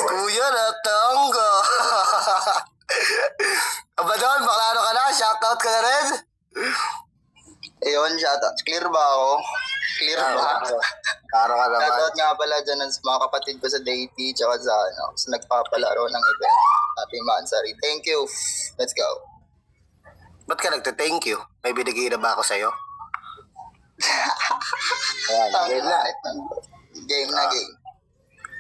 Kuya Natangga. Aba doon, bakla ano ka na? Shoutout ka na rin? Ayun, shoutout. Clear ba ako? Clear ba? Karo ka naman. Shoutout nga pala dyan sa mga kapatid ko sa Deity tsaka sa nagpapalaro ng event. Happy Mansari. Thank you. Let's go. Ba't ka nagte-thank you? May binigay na ba ako sa'yo? Ayan, game na. Game na game.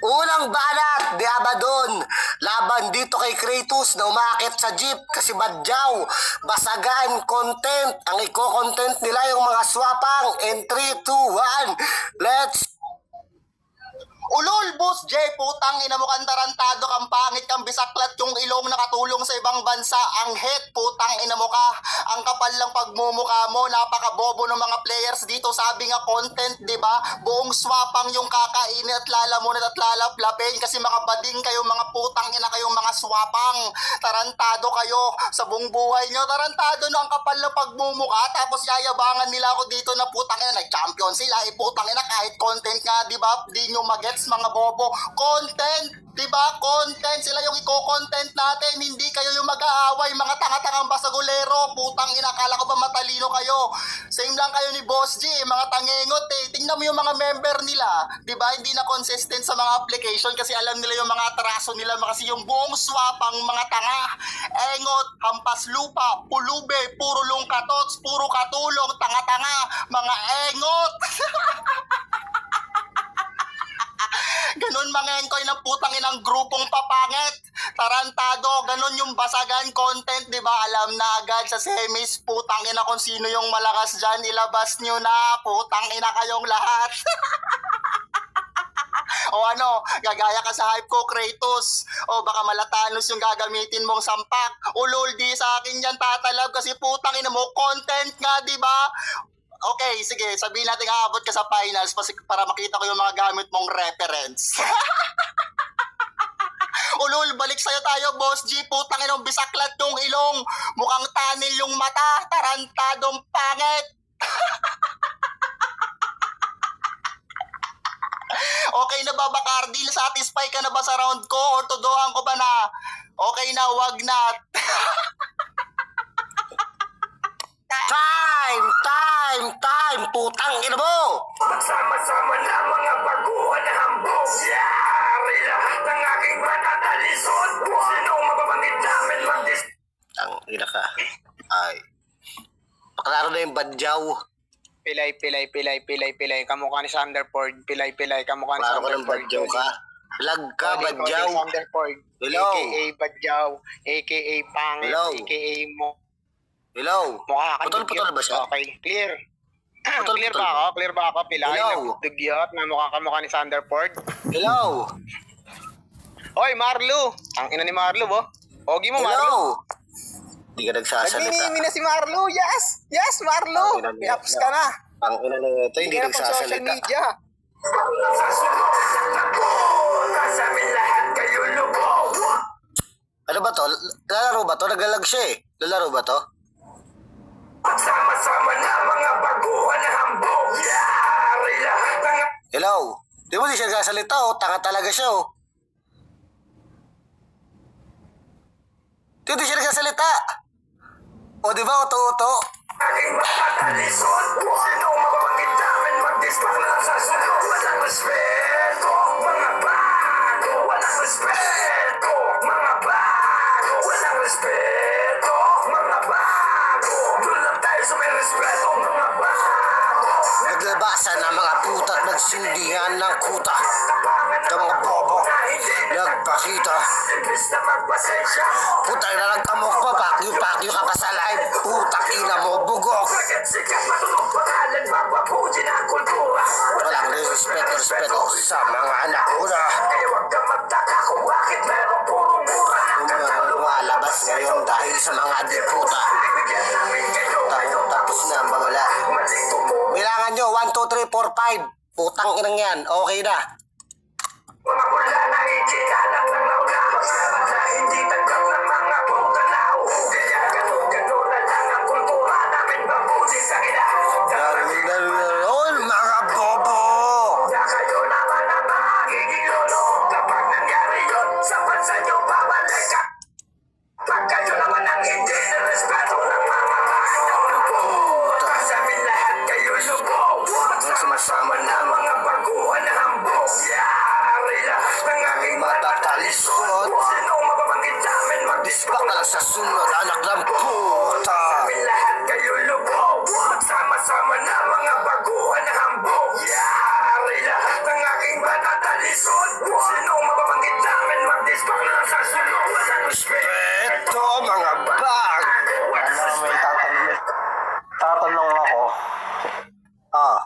Unang banat, di ba doon? Laban dito kay Kratos na umakit sa jeep kasi badyaw. Basagaan content. Ang i-content nila yung mga swapang. In 3, 2, 1, let's Ulol, Boss J, putang ina mo kang tarantado kang pangit kang bisaklat yung ilong nakatulong sa ibang bansa. Ang hit, putang ina mo ka. Ang kapal lang pagmumukha mo, napakabobo ng mga players dito. Sabi nga content, di ba? Buong swapang yung kakainin at lalamunan at lalaplapin kasi mga bading kayo, mga putang ina kayong mga swapang. Tarantado kayo sa buong buhay nyo. Tarantado no ang kapal lang pagmumukha tapos yayabangan nila ako dito na putang ina nag-champion sila. Putang ina kahit content nga, di ba? Di nyo magets mga bobo. Content, di ba? Content. Sila yung i-content natin. Hindi kayo yung mag-aaway. Mga tanga-tangang basagulero. Putang ina, akala ko ba matalino kayo? Same lang kayo ni Boss G. Mga tangengot eh. Tingnan mo yung mga member nila. Di ba? Hindi na consistent sa mga application kasi alam nila yung mga atraso nila. Kasi yung buong swapang mga tanga. Engot, hampas lupa, pulube, puro lungkatots, puro katulong, tanga-tanga, mga engot. Ganun mga engkoy ng putang inang grupong papangit. Tarantado, ganun yung basagan content, di ba? Alam na agad sa semis, putang ina kung sino yung malakas dyan, ilabas nyo na, putang ina kayong lahat. O ano, gagaya ka sa hype ko, Kratos. O baka malatanos yung gagamitin mong sampak. Ulol, di sa akin yan tatalab kasi putang ina mo, content nga, di ba? Okay, sige, sabihin natin aabot ka sa finals para makita ko yung mga gamit mong reference. Ulul, balik sa'yo tayo, Boss G. Putang inong bisaklat yung ilong. Mukhang tanil yung mata. Tarantadong pangit. Okay na ba, Bacardi? Satisfy ka na ba sa round ko? Or tuduhan ko ba na? Okay na, wag na. Time! Putang ina mo! Magsama-sama na mga baguhan na hambog. Yari lahat ng aking matatalisod. Sinong mababanggit namin Ang ina ka. Ay. Paklaro na yung badyaw. Pilay. Kamukha ni Sanderford. Pilay. Kamukha ni Paklaro ka ng Sanderford. badyaw ka. Lag ka, badyaw. Sanderford. Hello. AKA badyaw. AKA pangit. Hello. AKA mo. Hello. Mukha ka Putol ba siya? Okay, clear. Putol Clear ba ako? Pilay. Hello. Nagdugyot na kamukha ni Sanderford. Hello. Hoy, Marlo. Ang ina ni Marlo, bo. Ogi mo, Marlo. Hello. Hindi ka nagsasalita. Nagninimi na si Marlo. Yes, Marlo. Ang ina niya. Yaps ka na. Ang ina na ito, hindi Hindi na pang social nagsasalita. media. Kasamin lahat kayo lubog. Ano ba to? Lalaro ba to? Naglalag siya eh. Lalaro ba to? Magsama-sama na mga baguhan na hambog. Yari lahat ng Hello. Di mo di siya nagsasalita oh. Tanga talaga siya oh. Di siya nagsasalita. O di ba? Uto-uto. aking matatalisod. Sinong mababanggit namin mag-distract lang sa sunod. Walang respeto, mga bago. Walang respeto, mga bago. Walang respeto, mga bago. Doon lang tayo sa may respeto, mga bago. Naglabasan ng mga puta at nagsindihan ng kuta. Ng mga bobo. Nagpakita. Imbis na magpasensya. Putay na nagkamok pa. Pakyo ka pa sa live. Putak ina mo. Bugok. Bakit sikat matulog pangalan, mapapuji na ang kultura. Walang respeto sa mga anak ko na. Kaya huwag kang magtaka kung bakit meron purong mura. Lumalabas ngayon dahil sa mga deputa. Bigyan namin kayo ngayon. Tapos na ang bawala. Maling tumubo. Bilangan nyo, 1, 2, 3, 4, 5. Putang inang yan. Okay na. Mga pula na ikikalang ng launa. Mga bata hindi tanggap ng mga putanaw. Kaya ganun na lang ang kultura namin mabuti sa ina. Mga bobo. Na kayo naman magiging banat at lisod. Sinong mababanggit namin, mag-disbang na lang sa sunod. Walang respeto, mga bag. Walang Ano, may respeto. tatanong ako. Ah,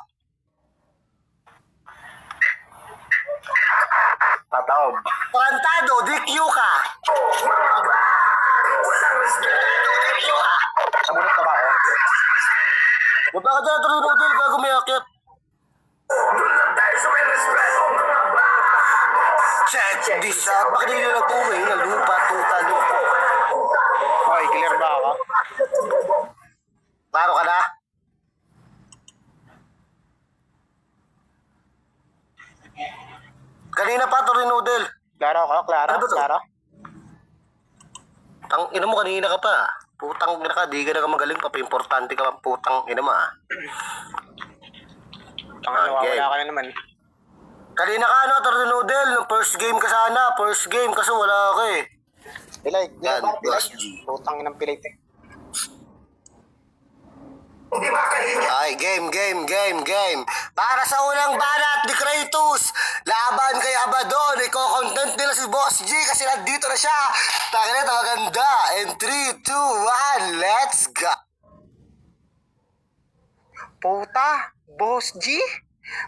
Tataob. tarantado, DQ ka. Mga bag. Walang respeto, DQ ka. Sabunot na ba ako? Bakit na Trinodel ka gumayakit? Doon lang tayo sa may respeto, mga bag. Check this out. Bakit hindi na nag-uwi na lupa, tuta, lupa? Okay, clear ba ako? Klaro ka na? Kanina pa, Trinodel. Klaro ako, klaro, Ano ba to? klaro. Tang ina mo, kanina ka pa. Putang ina ka, di ka na magaling pa. Importante ka pa, putang ina mo ah. Nawawala game. ka na naman. Kanina ka ano, Trinodel, nung first game ka sana. First game, kasi wala ka eh. Pilay, Yan, Boss G. Putang ng pilay. Hindi makahinya. Ay, game. Para sa unang banat ni Kratos, laban kay Abaddon, iko-content nila si Boss G kasi nandito na siya. Tangina, maganda. And 3, 2, 1, let's go. Puta, Boss G?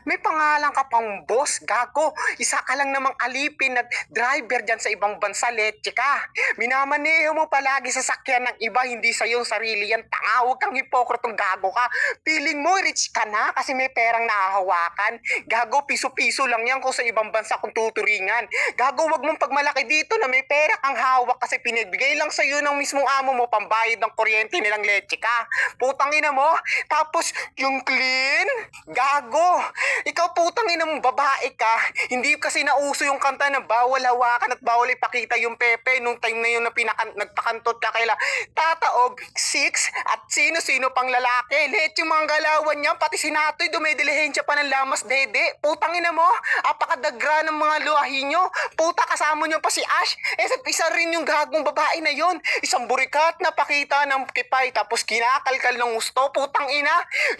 May pangalan ka pang boss, gago. Isa ka lang namang alipin na driver dyan sa ibang bansa, leche ka. Minamaneho mo palagi sa sakyan ng iba, hindi sa yung sarili yan. Tanga, huwag kang hipokritong gago ka. Feeling mo rich ka na kasi may perang nahahawakan. Gago, piso-piso lang yan kung sa ibang bansa kung tuturingan. Gago, wag mong pagmalaki dito na may pera kang hawak kasi pinagbigay lang sa'yo ng mismong amo mo pambayad ng kuryente nilang leche ka. Putang ina mo, tapos yung clean, gago. Ikaw putang ina mo, babae ka. Hindi kasi nauso yung kanta na bawal hawakan at bawal ipakita yung pepe nung time na yun na nagpakantot ka kaila Tataog, 6 at sino-sino pang lalaki. Let yung mga galawan niya, pati si Natoy dumidilihensya pa ng lamas dede. Putang ina mo, apakadagra ng mga luwahi nyo. Puta, kasama nyo pa si Ash. Isa rin yung gagong babae na yon. Isang burikat na pakita ng kipay tapos kinakalkal ng gusto. Putang ina,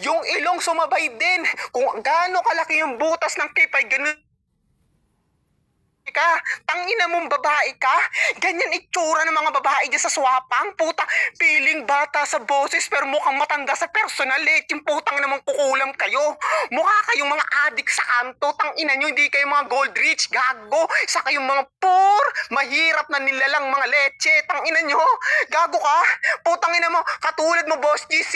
yung ilong sumabay din. Kung gaano kalaki yung butas ng kipay, ganun ka, tangina mong babae ka, ganyan itsura ng mga babae dyan sa swapang, puta, piling bata sa boses pero mukhang matanda sa personal, yung putang namang kukulam kayo, mukha kayong mga adik sa kanto, tangina nyo, hindi kayo mga gold rich, gago, sa kayong mga poor, mahirap na nilalang mga leche, tangina nyo, gago ka, putang ina mo, katulad mo boss GC,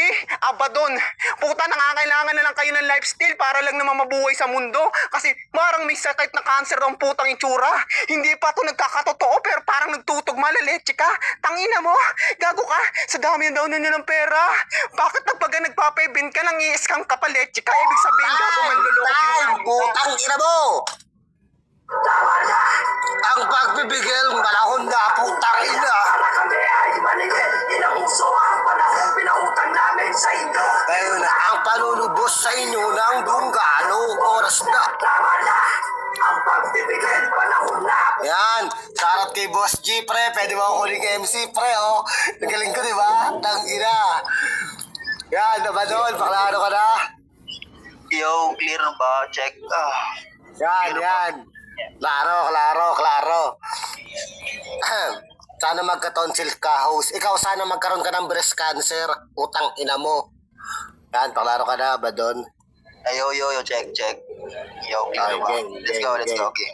Abaddon, puta, nangangailangan na lang kayo ng lifestyle para lang naman mabuhay sa mundo, kasi marang may sakit na cancer ang putang itsura. Hindi pa to nagkakatotoo pero parang nagtutugma na leche ka. Tangina mo, gago ka. Sa dami na daw ninyo ng pera. Bakit pagka nagpapay-bin ka nang i-scam ka pa leche ka? Ibig sabihin gago manluloko Time, putang ina mo. Tama na. Ang pagbibigil, malahon na, putang ina. Para kami ay maningil. Inamuso ang panahon pinautang namin sa inyo. Ngayon na ang panunubos sa inyo ng dunggalo, oras na. Tama na. Ang pagbibigay panahon na. Yan, sarap kay Boss G, pre. Pwede mo ako kuling MC, pre, oh. Nagaling ko, di ba? Tangina. Yan, Abaddon, paklaro ka na. Yo, clear ba? Check. Yan. Klaro. Sana magka-tonsil ka, host. Ikaw, sana magkaroon ka ng breast cancer. Utang ina mo. Yan, paklaro ka na, Abaddon. Yo, check. Yo, clear ba? Game. Let's go, game.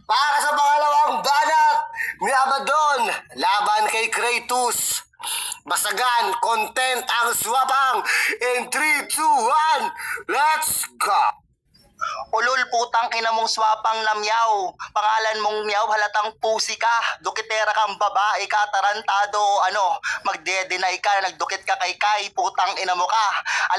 Para sa pangalawang banat ni Abaddon, laban kay Kratos. Basagan, content ang swapang. In 3, 2, 1, let's go! Ulol, putang ina mong swapang na Miyaw. Pangalan mong Miyaw, halatang pusi ka. Dukitera kang babae ka, tarantado o ano. Magde-deny ka, nagdukit ka kay Kai, putang ina mo ka.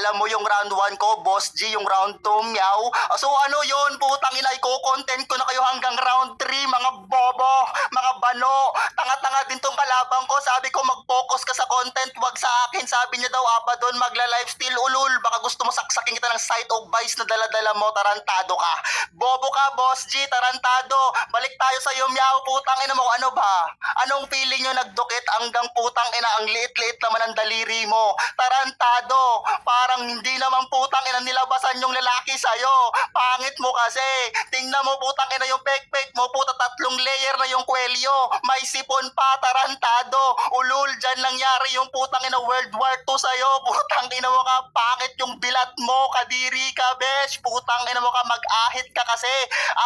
Alam mo yung round 1 ko, Boss G, yung round 2, Miyaw. So ano yon, putang ina, i-content ko na kayo hanggang round 3, mga bobo, mga bano, tanga-tanga nga din tong kalabang ko. Sabi ko mag-focus ka sa content, wag sa akin. Sabi niya daw, Abaddon, magla-lifesteal ulul. Baka gusto mo saksakin kita ng site of vice na dala-dala mo. Tarantado ka. Bobo ka, Boss G. Tarantado. Balik tayo sa iyo, meow. Putang ina mo. Ano ba? Anong feeling nyo nagdukit hanggang putang ina ang liit-liit naman ang daliri mo? Tarantado. Parang hindi naman putang ina nilabasan yung lalaki sa'yo. Pangit mo kasi. Tingnan mo putang ina yung pek-pek mo. Puta 3 layer na yung kwelyo. May sipon pa. Tarantado. Ulul, dyan nangyari yung putang ina World War II sa'yo. Putang ina mo ka. Pangit yung bilat mo. Kadiri ka, besh. Putang ina mo ka. Mag-ahit ka kasi.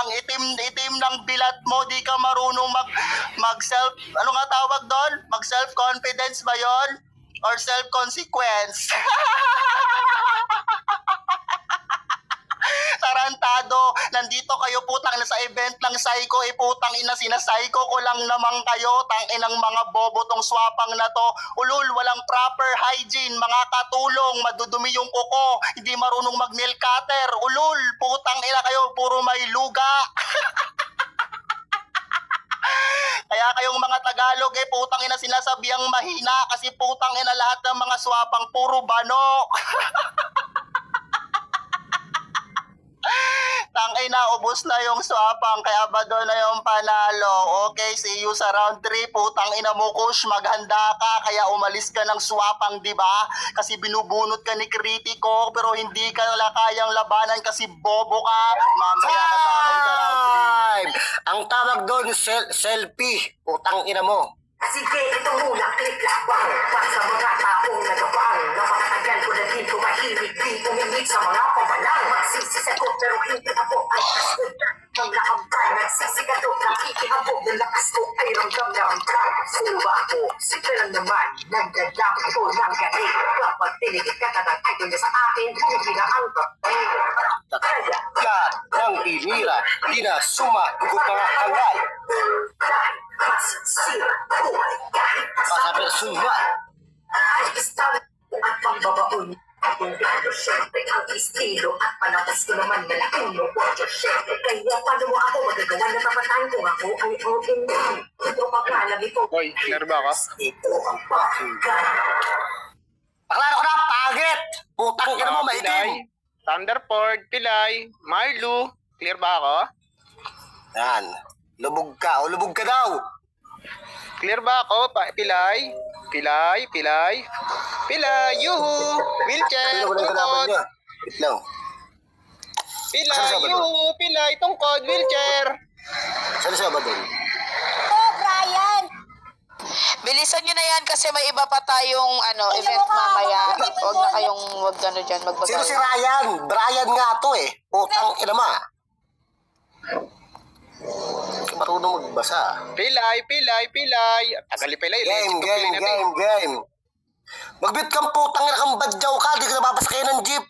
Ang itim-itim ng bilat mo. Di ka marunong mag-self, ano nga tawag doon? Mag-self-confidence ba yon? Or self-consequence? Tarantado, nandito kayo putang ina sa event ng Psycho, putang ina sinasayko ko lang naman kayo, tang inang mga bobo tong swapang na to. Ulul, walang proper hygiene, mga katulong, madudumi yung kuko, hindi marunong mag-nail cutter. Ulul, putang ina kayo, puro may luga. Kaya kayong mga Tagalog putang ina sinasabihang mahina kasi putang ina lahat ng mga swapang puro bano. Tangay na, ubos na yung swapang, kaya ba doon na yung panalo? Okay, see you sa round 3, putang ina mo, Kush, maghanda ka, kaya umalis ka ng swapang, di ba? Kasi binubunot ka ni Kritiko, pero hindi ka kayang labanan kasi bobo ka. Mamaya ka sa akin sa round 3. Time! Ang tawag doon, selfie. Putang ina mo. Sige, ito muna, click lakbang. Para sa mga taong nagabang. Napakatagal ko na dito mahimik. Di umimik sa mga pamalang. Magsisisi ako pero hindi ako ay kaskutan. Ang nakambay, nagsisikato, nakikihabog. Ang lakas ko ay ramdam na ramdam. Sino ba ako? Sige lang naman. Nagdadam ko ng gani. Kapag tinigit ka tatang idol niya sa akin, hindi na ang kapay. Kaya, Lahat ng tinira, di na sumagot mga hangal. masisira buhay kahit Basta personal. ay isang at pangbabaon. Kung gano syempre ang estilo at panatas ko naman malaking mo watcher syempre. Kaya paano mo ako magagawa na papatayin kung ako ay ang hindi. Ito pagkalang ito. Hoy, clear ba ka? Ito ang pakinggan. Paklaro ko na, pagit! Putang ina mo, Pilay, maitim! Thunderford, Pilay, Marlu, clear ba ako? Yan. Lubog ka, o lubog ka daw! Clear ba ako? Pilay, Pilay, Pilay, Pilay, yuhu, wheelchair, Sino ba na yung kalaban tungkod, niya? Wait lang. Pilay, Saan siya ba yuhu, Pilay, tungkod, wheelchair. Saan siya ba doon? Bilisan nyo na yan kasi may iba pa tayong event mamaya. Huwag na kayong dyan, Sino si magbagay. Ryan? Brian nga to eh. Putang ina ma. Marunong magbasa. Pilay, Pilay, Pilay. Tagali Pilay. Game. Magbit kang putang ina kang badyaw ka. Di ka nababasa kayo ng jeep.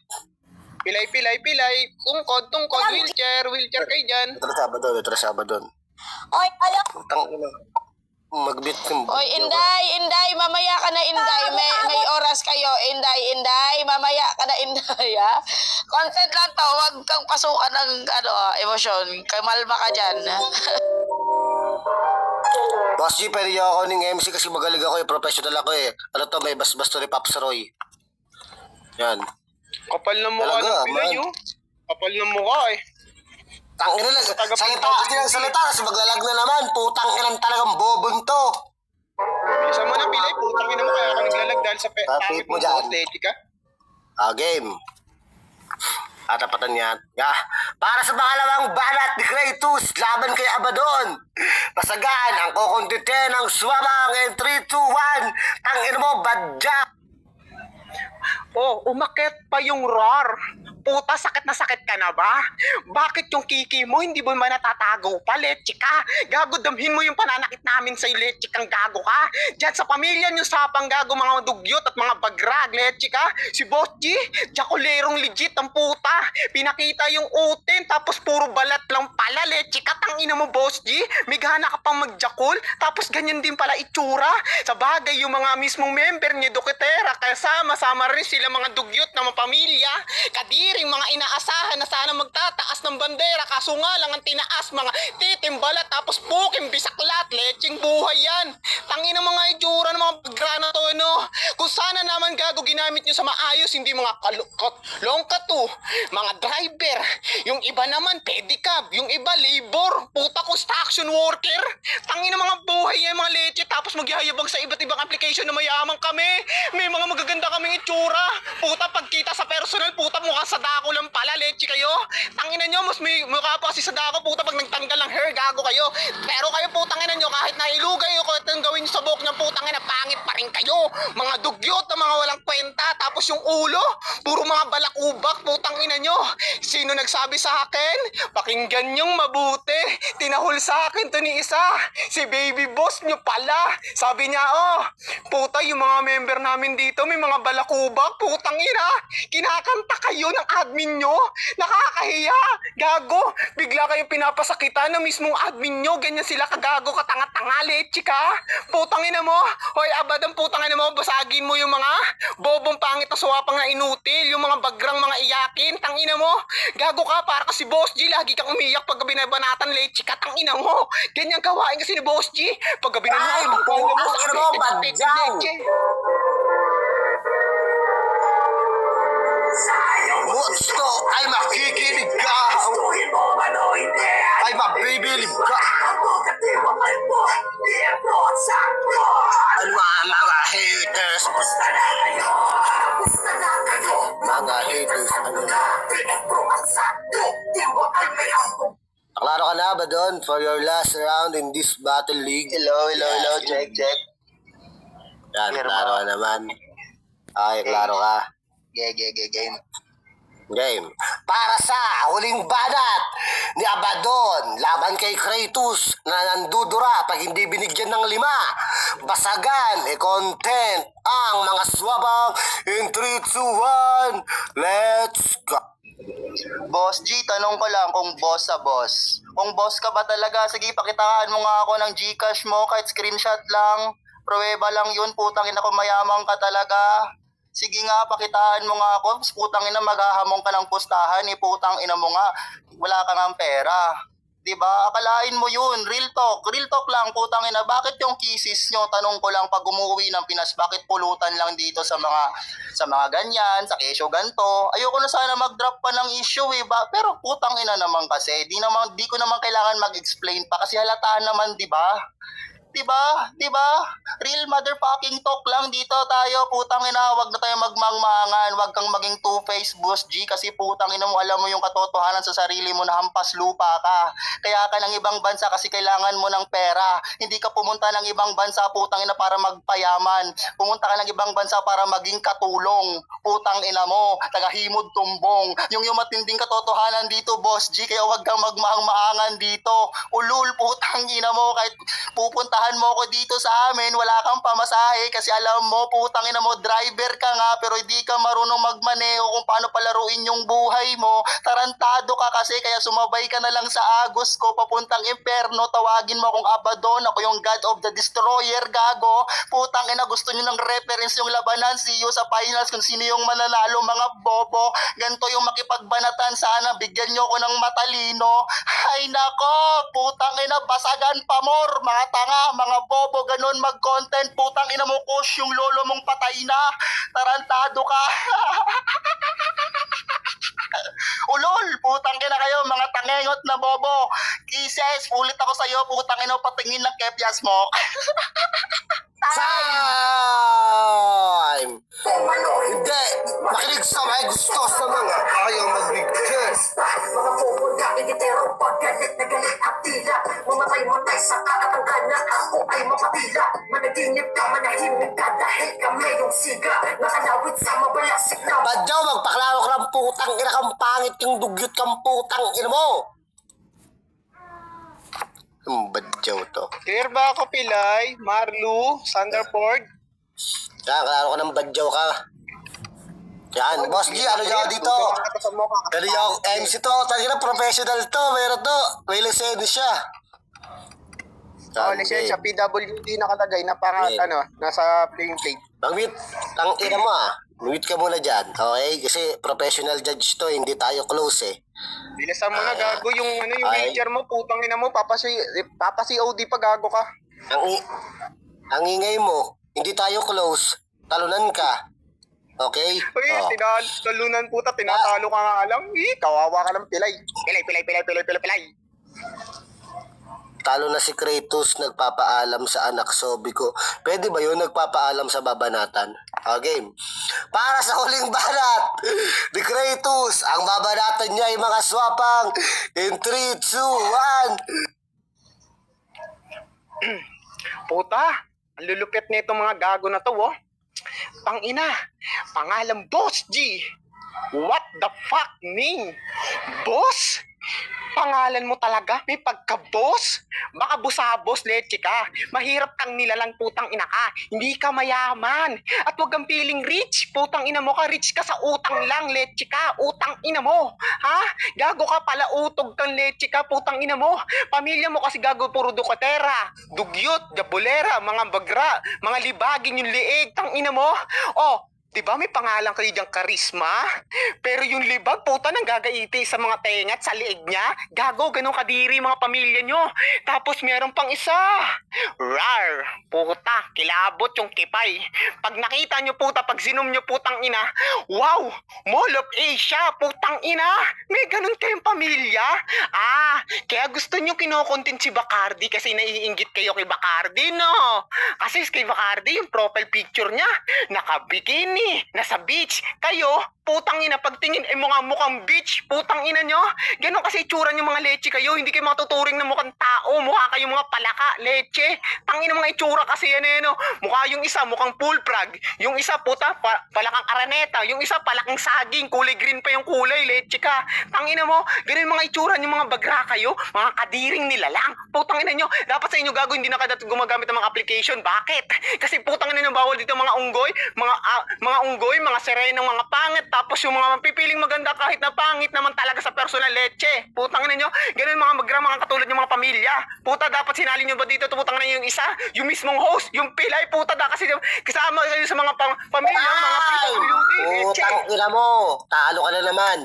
Pilay, Pilay, Pilay. Tungkod, wheelchair kayo dyan. Ito na Sabadon. Oy, alam. Putang ina. Magbit kang Oy, Inday, mamaya ka na, Inday. May oras kayo, Inday. Mamaya ka na, Inday, ha? Content lang to, huwag kang pasukan ng, emosyon. Kamalma ka dyan, ha? Boss G, pwede niyo ako ng MC kasi magaling ako eh. Professional ako eh. Ano to, may basbas to ni Pops Roy. Yan. Kapal na mukha Talaga, ng Pilay, man. oh. Kapal na mukha, eh. Tangina lang. Salita kasi maglalag na naman. Putang ina talagang bobon to. Bilisan mo na, Pilay. Putang ina mo, kaya ka naglalag dahil sa pangit mo mo dyan. boss, lady ka. Game. Tapatan yan. Para sa pangalawang banat ni Kratos, laban kay Abaddon. Pasagaan ang kukuntite ng swabang in 3, 2, 1. Tangina mo, badyak. Oh, umakit pa yung roar. Puta, sakit na sakit ka na ba? Bakit yung kiki mo hindi mo man natatago pa, leche ka? Gago, damhin mo yung pananakit namin sa leche kang gago ka. Diyan sa pamilya nyo sapang gago mga dugyot at mga bagrag, leche ka. Si Boss G, jakulerong legit ang puta. Pinakita yung utin tapos puro balat lang pala, leche ka. Tangina mo, Boss G. May gana ka pang magjakul tapos ganyan din pala itsura. Sa bagay yung mga mismong member niya, Dokitera, kaya sama-sama rin sila mga dugyot na mga pamilya, kadiring mga inaasahan na sana magtataas ng bandera, kaso nga lang ang tinaas mga titimbalat tapos puking bisaklat, lecheng buhay yan. Tangin ang mga itsura ng mga grana to, no? Kung sana naman gago ginamit nyo sa maayos, hindi mga longkatu, mga driver, yung iba naman pedicab, yung iba labor, puta construction worker. Tangin ang mga buhay yan, mga leche, tapos magyayabang sa iba't ibang application na mayaman kami. May mga magaganda kaming itsura. Puta, pagkita sa personal, puta, mukhang sadako lang pala, leche kayo. Tangina nyo, mas may mukha pa kasi sadako, puta, pag nagtanggal ng hair, gago kayo. Pero kayo, putang ina nyo, kahit nailugay o kahit ang gawin nyo sa buhok ng putang ina, pangit pa rin kayo. Mga dugyot na mga walang kwenta, tapos yung ulo, puro mga balakubak, putang ina nyo. Sino nagsabi sa akin? Pakinggan nyong mabuti. Tinahol sa akin to ni isa. Si baby boss nyo pala. Sabi niya, oh, puta, yung mga member namin dito, may mga balakubak, putang ina. Kinakanta kayo ng admin nyo. Nakakahiya. Gago. Bigla kayong pinapasakitan ng mismong admin nyo. Ganyan sila kagago, katanga-tanga, leche ka. Putang ina mo. Hoy, abad ang putang ina mo. Basagin mo yung mga bobong pangit na suwapang na inutil. Yung mga bagrang mga iyakin. Tangina mo. Gago ka, para kasi Boss G. Lagi kang umiyak pag binabanatan, leche ka. Tangina mo. Ganyan gawain kasi ni Boss G. Pag Ay, putang ina mo, badyaw. Gusto ay makikinig ka. Gustuhin mo man o hindi. Ay mabibilib ka. Pagkatiwakan mo, di ako sakto. Ano mga haters? Basta na kayo. Basta na kayo. Mga haters, ano na? Pinagpo ang sakto. Di mo ay may ambong. Naklaro ka na ba doon for your last round in this battle league? Hello, check. Yan, Clear klaro ba? ka naman. Ay, klaro ka. Game. Game. Para sa huling banat ni Abaddon laban kay Kratos na nandudura pag hindi binigyan ng 5. Basagan, content ang mga swabang in 3, 2, 1. Let's go. Boss G, tanong ko lang kung boss sa boss. Kung boss ka ba talaga, sige pakitaan mo nga ako ng Gcash mo kahit screenshot lang. Pruweba lang yun, putang ina ko mayamang ka talaga. Sige nga, pakitaan mo nga ako. Putang ina, maghahamong ka ng pustahan. Putang ina mo nga, wala ka ng pera. Diba? Akalain mo yun. Real talk lang, putang ina. Bakit yung kisses nyo, tanong ko lang, pag umuwi ng Pinas, bakit pulutan lang dito sa mga ganyan, sa kesyo ganto? Ayoko na sana mag-drop pa ng issue pero putang ina naman kasi. Di ko naman kailangan mag-explain pa kasi halataan naman, diba? Diba? Real motherfucking talk lang dito tayo. Putang ina, wag na tayo magmangmangan. Wag kang maging two-face, Boss G. Kasi putang ina mo, alam mo yung katotohanan sa sarili mo na hampas lupa ka. Kaya ka ng ibang bansa kasi kailangan mo ng pera. Hindi ka pumunta ng ibang bansa, putang ina, para magpayaman. Pumunta ka ng ibang bansa para maging katulong. Putang ina mo, tagahimod tumbong. Yung matinding katotohanan dito, Boss G. Kaya wag kang magmangmangan dito. Ulul, putang ina mo, kahit pupuntahan mo ko dito sa amin, wala kang pamasahe kasi alam mo, putang ina mo, driver ka nga pero hindi ka marunong magmaneho kung paano palaruin yung buhay mo. Tarantado ka kasi kaya sumabay ka na lang sa agos ko papuntang imperno. Tawagin mo akong Abaddon, ako yung God of the Destroyer, gago. Putang ina, gusto nyo ng reference yung labanan, see you sa finals kung sino yung mananalo, mga bobo. Ganto yung makipagbanatan, sana bigyan nyo ko ng matalino. Ay nako, putang ina, basagan pa more, mga tanga, mga bobo, ganun mag-content. Putang ina mo, Kosh, yung lolo mong patay na. Tarantado ka. Ulol, putang ina kayo, mga tangengot na bobo. Kisses, ulit ako sa'yo, putang ina, patingin ng kepyas mo. Time! Hindi! Makinig sa may gusto sa mga ayaw magbigkas. Mga bobo na initero pag galit na galit at tila. Mamatay sa kakatanggal na ako ay mapapila. Managinip ka, manahimik ka dahil kami yung siga. Nakalawit sa mabalasik na Badyaw, magpaklaro ka ng putang ina kang pangit yung dugyot kang putang ina mo! Badyaw to. Clear ba ako, Pilay? Marlu? Thunderford? Yan, klaro ka ng badyaw ka. Yan, Boss G, ano nyo dito? Pero yung MC to, talaga professional to, meron to. May lisensya. Oh, lisensya, PWD nakalagay na Hindi. nasa playing plate. Mag-mute. Ang ina mo ah. Mute ka muna dyan. Okay? Kasi professional judge to. Hindi tayo close eh. Bilisan mo na, gago, yung Ay. wheelchair mo, putang ina mo, papasi OD pa, gago ka. Ang ingay mo. Hindi tayo close. Talunan ka. Okay? Uy, Oh. talunan puta, tinatalo ka nga lang. Kawawa ka ng pilay. Pilay. Talo na si Kratos, nagpapaalam sa anak Sobi ko. Pwede ba yun nagpapaalam sa babanatan? Okay. Para sa huling banat ni Kratos, ang babanatan niya ay mga swapang in 3, 2, 1. Puta, ang lulupit nito mga gago na to, oh. Tangina, pangalan Boss G. What the fuck, Ning? Boss? Pangalan mo talaga? May pagka-boss? Baka busabos, leche ka. Mahirap kang nilalang, putang ina ka. Hindi ka mayaman. At huwag kang feeling rich. Putang ina mo ka, rich ka sa utang lang, leche ka. Utang ina mo. Ha? Gago ka pala, utog kang leche ka, putang ina mo. Pamilya mo kasi gago puro dukotera, dugyot, jabulera, mga bagra, mga libagin yung liig, tang ina mo. Oh, di ba may pangalan kayo diyang karisma? Pero yung libag, puta, nang gagaiti sa mga tenga at sa liig niya. Gago, ganun kadiri mga pamilya nyo. Tapos meron pang isa. Rar, puta, kilabot yung kipay. Pag nakita nyo puta, pag sinom nyo putang ina, wow, Mall of Asia, putang ina. May ganun kayong pamilya? Ah, kaya gusto nyo kinokontent si Bacardi kasi naiinggit kayo kay Bacardi, no? Kasi kay Bacardi, yung profile picture niya, nakabikini, nasa beach. Kayo, putang ina, pagtingin, mukhang beach, putang ina nyo. Ganon kasi itsura nyo mga leche kayo, hindi kayo matuturing na mukhang tao, mukha kayo mga palaka, leche. Tangina mga itsura kasi yan no. Mukha yung isa, mukhang pool frog. Yung isa, puta, palakang araneta. Yung isa, palakang saging, kulay green pa yung kulay, leche ka. Tangina mo, ganon yung mga itsura nyo, mga bagra kayo, mga kadiring nila lang. Putang ina nyo, dapat sa inyo gago, hindi na kada gumagamit ng mga application. Bakit? Kasi putang ina nyo, bawal dito mga unggoy, mga unggoy, mga serenong mga pangit, tapos yung mga mapipiling maganda kahit na pangit naman talaga sa personal leche. Putang ina nyo, ganun yung mga magra, mga katulad yung mga pamilya. Puta, dapat sinali nyo ba dito, putang ina yung isa, yung mismong host, yung pilay, puta, kasi kasama kayo sa mga pamilya, mga PWD, leche. Putang ina mo. Talo ka na naman.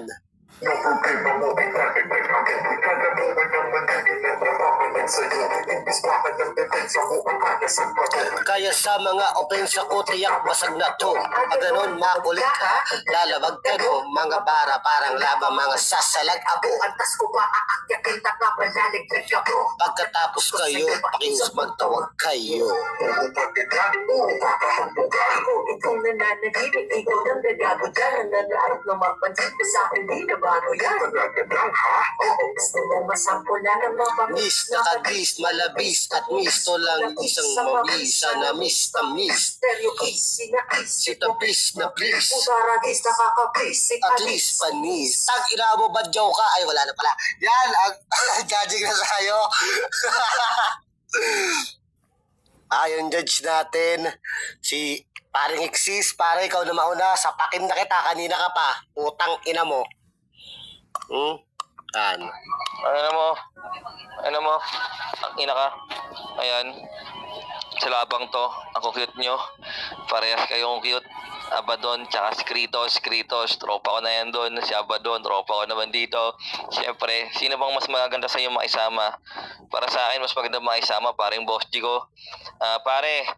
No problema mo, bakit may makikita mo naman hindi na mapapalad sa'yo. Imbis bakit ang depensa ko ang alasang bato. Kaya sa mga ofensa ko, tiyak basag na to. Pag ganun, makulit ka, lalabag ka no. Mga bara, parang laba, mga sasalag abo. Antas ko ba aakyakin na kapalaliglag ka bro? Pagkatapos kayo, pakius magtawag kayo. Oo, pagkitan, oo, kakahambugan. Ako, itong nananahimik, ikaw nang gagago dyan. Ang nanaarap na mapansin ko sa akin, di na bago yan. Nagagandang ha? Oo, gusto mo masampulan ng mga Miss, nakadis, malabis, at misto lang isang mabisa na miss na miss. Stereo kiss, sinakis. Si tapis na please. Putaragis, nakakapis. At least panis. Tag ina mo, badyaw ka. Ay, wala na pala. Yan, ang judging na tayo. Yung judge natin, si paring Exis, pare ikaw na mauna, sapakin na kita, kanina ka pa. Utang ina mo. Yan. Ano mo, ang ina ka. Ayan, sa labang to, ako cute nyo. Parehas kayong cute. Abaddon, tsaka si Kritos, tropa ko na yan doon. Si Abaddon, tropa ko naman dito. Siyempre, sino bang mas maganda sa inyo makisama? Para sa akin, mas maganda makisama, parang Boss G ko. Pare,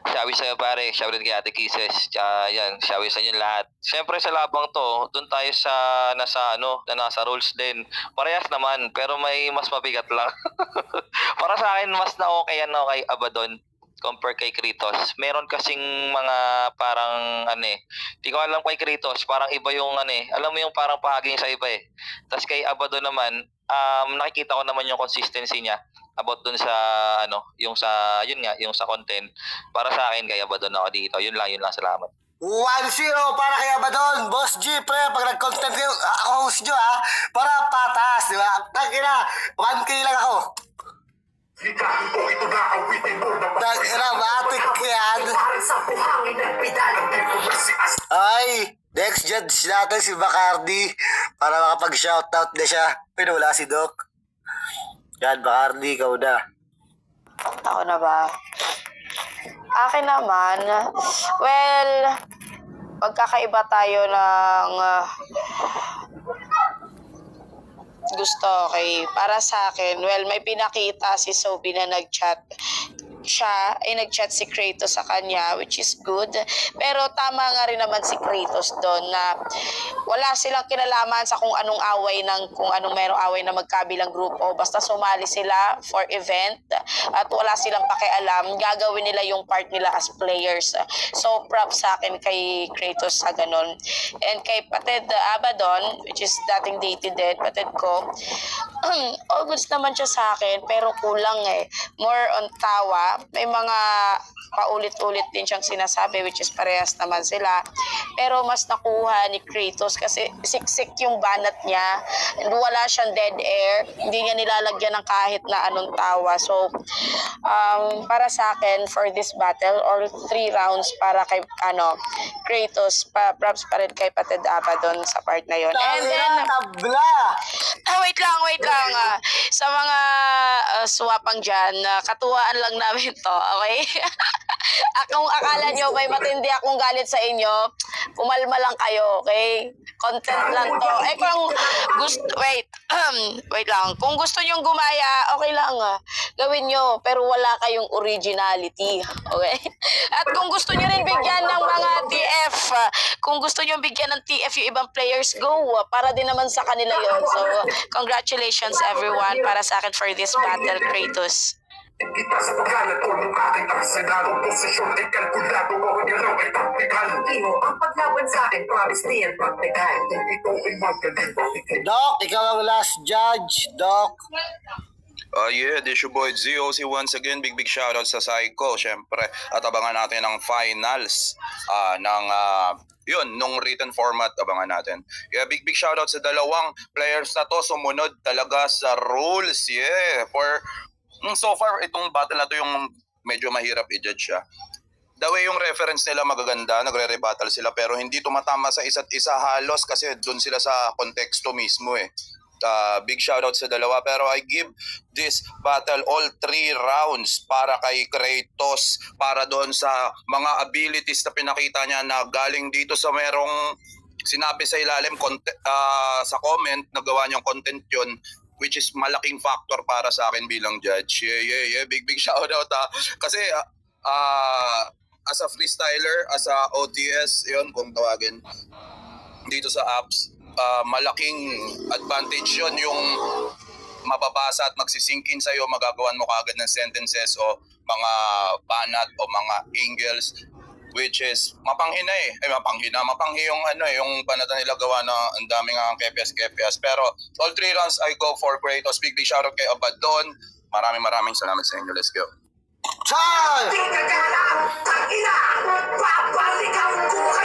shawi sa'yo pare, shawi rin kay Ate Kisses. Tsaka yan, shawi sa inyo lahat. Siyempre sa labang to, doon tayo sa nasa rules din. Parehas naman, pero may mas mabigat lang. Para sa akin, mas na okay yan kay Abaddon compare kay Kritos. Meron kasing mga parang di ko alam kay Kritos, parang iba yung alam mo yung parang pahaging sa iba eh. Tapos kay Abaddon naman, nakikita ko naman yung consistency niya about dun sa yung sa yung sa content. Para sa akin kay Abaddon ako dito. Yun lang, salamat. 1-0 para kay Abaddon. Boss G, pre, pag nag-content kayo, ako host nyo ha, para patas, di ba? Tangina, 1K lang ako. Likahin ko ito na awitin mo na Tangina, matik yan. parang sa buhangin ng pidaling din ko si As. Ay, next judge natin si Bacardi para makapag-shoutout na siya. Pero wala si Doc. Yan, Bacardi, ikaw na. Ako na ba? Akin naman, well, magkakaiba tayo ng gusto, okay? Para sa akin, well, may pinakita si Sophie na nag-chat. Siya ay nag-chat si Kratos sa kanya, which is good. Pero tama nga rin naman si Kratos doon na wala silang kinalaman sa kung anong away kung anong merong away na magkabilang grupo. Basta sumali sila for event at wala silang pakialam. Gagawin nila yung part nila as players. So, props sa akin kay Kratos sa ganun. And kay Pated Abaddon, which is dating dated din, Pated ko, all goods naman siya sa akin, pero kulang eh. More on tawa. May mga paulit-ulit din siyang sinasabi, which is parehas naman sila. Pero mas nakuha ni Kratos kasi siksik yung banat niya. And wala siyang dead air. Hindi niya nilalagyan ng kahit na anong tawa. So, para sa akin, for this battle, or 3 rounds para kay Kratos, props pa rin kay Pated Abaddon sa part na yun. And then, Tabla! wait lang. Sa mga swapang dyan, katuwaan lang namin to, okay? Kung akala nyo may matindi akong galit sa inyo, kumalma lang kayo, okay? Content lang to. Kung gusto, wait lang. Kung gusto nyong gumaya, okay lang. Gawin nyo, pero wala kayong originality, okay? At kung gusto nyo rin bigyan ng mga TF, kung gusto nyo bigyan ng TF yung ibang players, go. Para din naman sa kanila yon. So, congratulations everyone para sa akin for this battle, Kratos. Kita sa pagkalat o ng aking arsenalong posisyon ay kalkulado o ang galaw ay taktikal. Ino, ang paglaban sa akin, promise niyan praktikal. Kung ito ay magaling, bakit Doc, ikaw ang last judge, Doc. Yeah, this your boy ZOC once again. Big shoutout sa Psycho, syempre. At abangan natin ang finals nung written format, abangan natin. Yeah, big shoutout sa dalawang players na to. Sumunod talaga sa rules. Yeah, so far, itong battle na to yung medyo mahirap i-judge siya. The way yung reference nila magaganda, nagre-rebuttal sila pero hindi tumatama sa isa't isa halos kasi doon sila sa konteksto mismo eh. Big shoutout sa dalawa pero I give this battle all 3 rounds para kay Kratos, para doon sa mga abilities na pinakita niya na galing dito sa merong sinabi sa ilalim sa comment, nagawa niyang content yun, which is malaking factor para sa akin bilang judge. Yeah. Big shoutout kasi as a freestyler, as a OTS, yun kung tawagin dito sa apps, malaking advantage yun yung mababasa at magsisinkin sa'yo, magagawan mo kagad ng sentences o mga banat o mga angles, which is mapanghi yung yung banata nila gawa na ang daming kepias. Pero all 3 rounds I go for Kratos. Big shoutout kay Abaddon. Maraming salamat sa inyo. Let's go. Char! Di ka galang, ang ina, babalik ang buhay